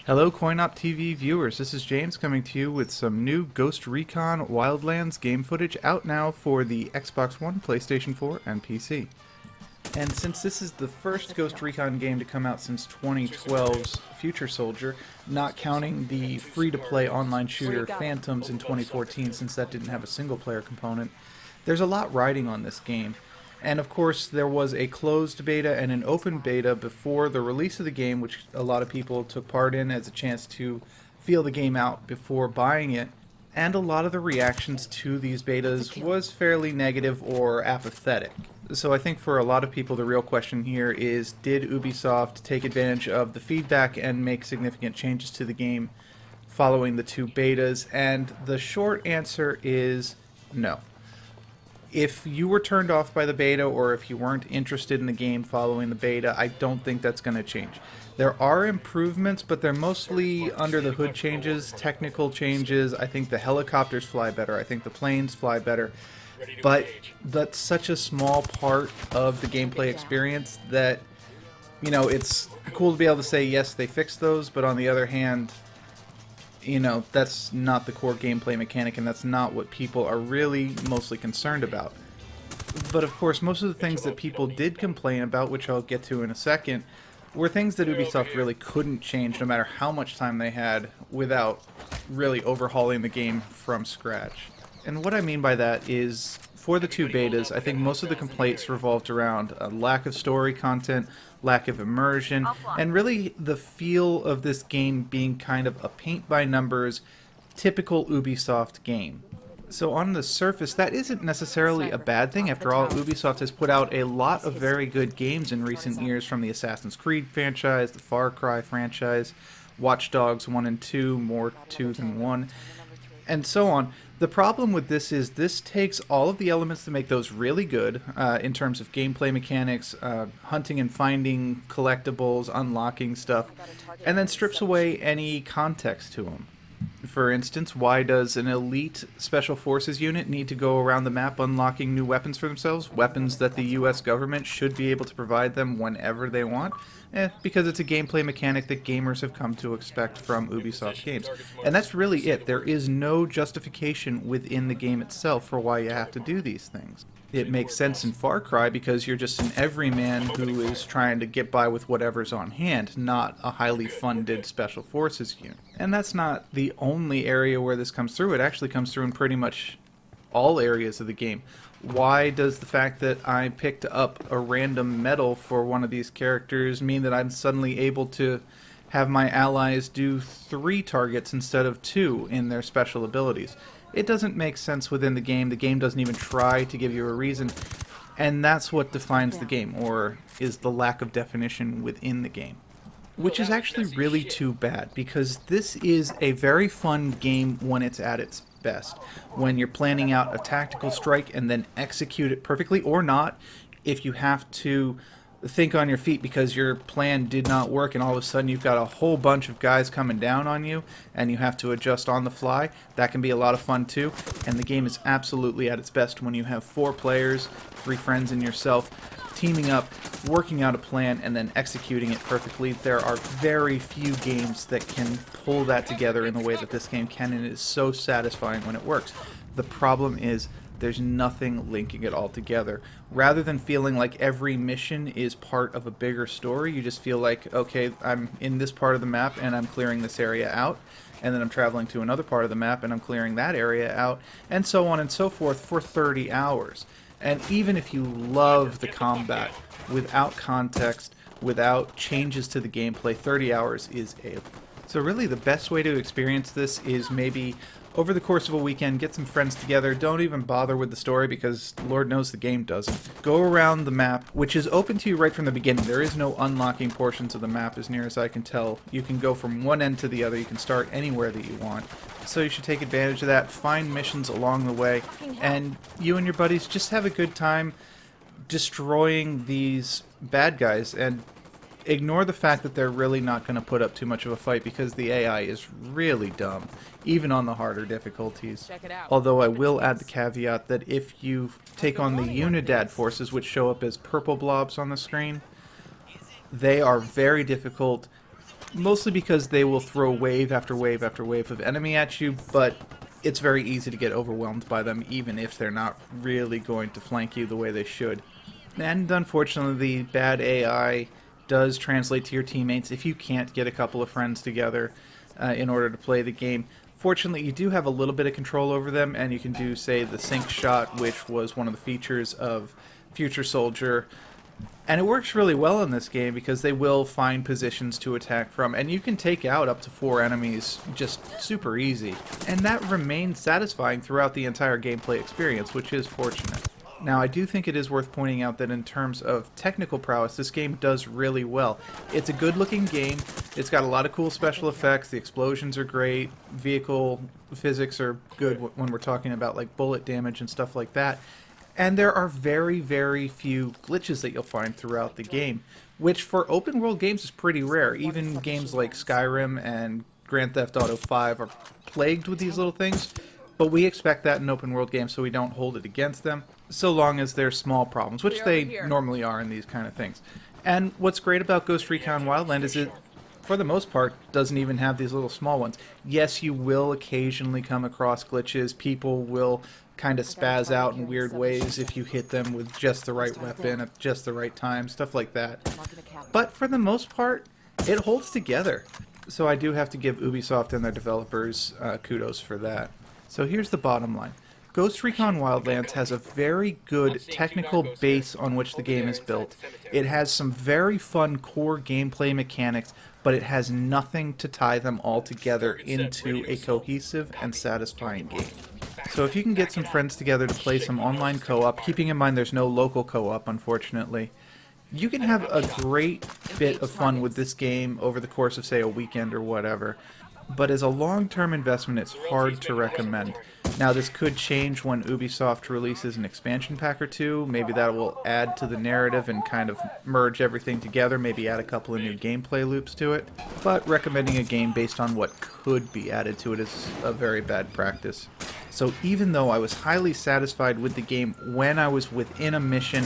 Hello CoinOpTV viewers, this is James coming to you with some new Ghost Recon Wildlands game footage out now for the Xbox One, PlayStation 4, and PC. And since this is the first Ghost Recon game to come out since 2012's Future Soldier, not counting the free-to-play online shooter Phantoms in 2014 since that didn't have a single-player component, there's a lot riding on this game. And of course there was a closed beta and an open beta before the release of the game, which a lot of people took part in as a chance to feel the game out before buying it. And a lot of the reactions to these betas was fairly negative or apathetic. So I think for a lot of people the real question here is, did Ubisoft take advantage of the feedback and make significant changes to the game following the two betas? And the short answer is no. If you were turned off by the beta or if you weren't interested in the game following the beta, I don't think that's going to change. There are improvements, but they're mostly under the hood changes, technical changes. I think the helicopters fly better. I think the planes fly better. But that's such a small part of the gameplay experience that, you know, it's cool to be able to say, yes, they fixed those, but on the other hand, you know, that's not the core gameplay mechanic, and that's not what people are really mostly concerned about. But of course, most of the things that people did complain about, which I'll get to in a second, were things that Ubisoft really couldn't change no matter how much time they had without really overhauling the game from scratch. And what I mean by that is, for the two betas, I think most of the complaints revolved around a lack of story content, lack of immersion, and really the feel of this game being kind of a paint-by-numbers, typical Ubisoft game. So on the surface, that isn't necessarily a bad thing. After all, Ubisoft has put out a lot of very good games in recent years, from the Assassin's Creed franchise, the Far Cry franchise, Watch Dogs 1 and 2, more 2 than 1, and so on. The problem with this is this takes all of the elements that make those really good in terms of gameplay mechanics, hunting and finding collectibles, unlocking stuff, and then strips away any context to them. For instance, why does an elite Special Forces unit need to go around the map unlocking new weapons for themselves? Weapons that the US government should be able to provide them whenever they want? Because it's a gameplay mechanic that gamers have come to expect from Ubisoft games. And that's really it. There is no justification within the game itself for why you have to do these things. It makes sense in Far Cry because you're just an everyman who is trying to get by with whatever's on hand, not a highly funded Special Forces unit. And that's not the only area where this comes through. It actually comes through in pretty much all areas of the game. Why does the fact that I picked up a random medal for one of these characters mean that I'm suddenly able to have my allies do 3 targets instead of 2 in their special abilities? It doesn't make sense within the game. The game doesn't even try to give you a reason. And that's what defines the game, or is the lack of definition within the game. Which is actually really too bad, because this is a very fun game when it's at its best. When you're planning out a tactical strike and then execute it perfectly, or not, if you have to think on your feet because your plan did not work and all of a sudden you've got a whole bunch of guys coming down on you and you have to adjust on the fly. That can be a lot of fun too, and the game is absolutely at its best when you have 4 players, 3 friends and yourself, teaming up, working out a plan, and then executing it perfectly. There are very few games that can pull that together in the way that this game can, and it is so satisfying when it works. The problem is there's nothing linking it all together. Rather than feeling like every mission is part of a bigger story, you just feel like, okay, I'm in this part of the map and I'm clearing this area out, and then I'm traveling to another part of the map and I'm clearing that area out, and so on and so forth for 30 hours. And even if you love the combat, without context, without changes to the gameplay, 30 hours is a... So really the best way to experience this is maybe over the course of a weekend, get some friends together. Don't even bother with the story because Lord knows the game doesn't. Go around the map, which is open to you right from the beginning. There is no unlocking portions of the map as near as I can tell. You can go from one end to the other. You can start anywhere that you want. So you should take advantage of that. Find missions along the way. And you and your buddies just have a good time destroying these bad guys, and ignore the fact that they're really not going to put up too much of a fight because the AI is really dumb, even on the harder difficulties. Although I will add the caveat that if you take on the Unidad forces, which show up as purple blobs on the screen, they are very difficult, mostly because they will throw wave after wave after wave of enemy at you, but it's very easy to get overwhelmed by them, even if they're not really going to flank you the way they should. And unfortunately, the bad AI does translate to your teammates if you can't get a couple of friends together in order to play the game. Fortunately, you do have a little bit of control over them, and you can do, say, the sync shot, which was one of the features of Future Soldier. And it works really well in this game because they will find positions to attack from, and you can take out up to 4 enemies just super easy. And that remains satisfying throughout the entire gameplay experience, which is fortunate. Now, I do think it is worth pointing out that in terms of technical prowess, this game does really well. It's a good-looking game, it's got a lot of cool special effects, the explosions are great, vehicle physics are good when we're talking about like bullet damage and stuff like that. And there are very, very few glitches that you'll find throughout the game, which for open world games is pretty rare. Even games like Skyrim and Grand Theft Auto 5 are plagued with these little things, but we expect that in open world games, so we don't hold it against them, so long as they're small problems, which they normally are in these kind of things. And what's great about Ghost Recon Wildlands is it, for the most part, doesn't even have these little small ones. Yes, you will occasionally come across glitches. People will kind of spaz out in weird ways if you hit them with just the right weapon at just the right time, stuff like that. But for the most part, it holds together. So I do have to give Ubisoft and their developers kudos for that. So here's the bottom line. Ghost Recon Wildlands has a very good technical base on which the game is built. It has some very fun core gameplay mechanics, but it has nothing to tie them all together into a cohesive and satisfying game. So if you can get some friends together to play some online co-op, keeping in mind there's no local co-op, unfortunately, you can have a great bit of fun with this game over the course of, say, a weekend or whatever. But as a long-term investment, it's hard to recommend. Now, this could change when Ubisoft releases an expansion pack or two. Maybe that will add to the narrative and kind of merge everything together, maybe add a couple of new gameplay loops to it. But recommending a game based on what could be added to it is a very bad practice. So even though I was highly satisfied with the game when I was within a mission,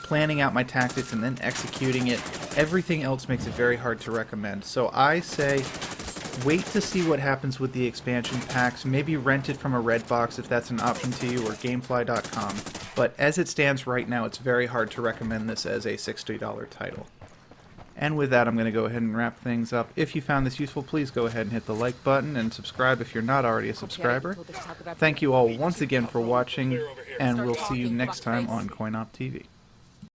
planning out my tactics and then executing it, everything else makes it very hard to recommend. So I say, wait to see what happens with the expansion packs. Maybe rent it from a Redbox if that's an option to you, or Gamefly.com. But as it stands right now, it's very hard to recommend this as a $60 title. And with that, I'm going to go ahead and wrap things up. If you found this useful, please go ahead and hit the like button and subscribe if you're not already a subscriber. Thank you all once again for watching, and we'll see you next time on CoinOpTV.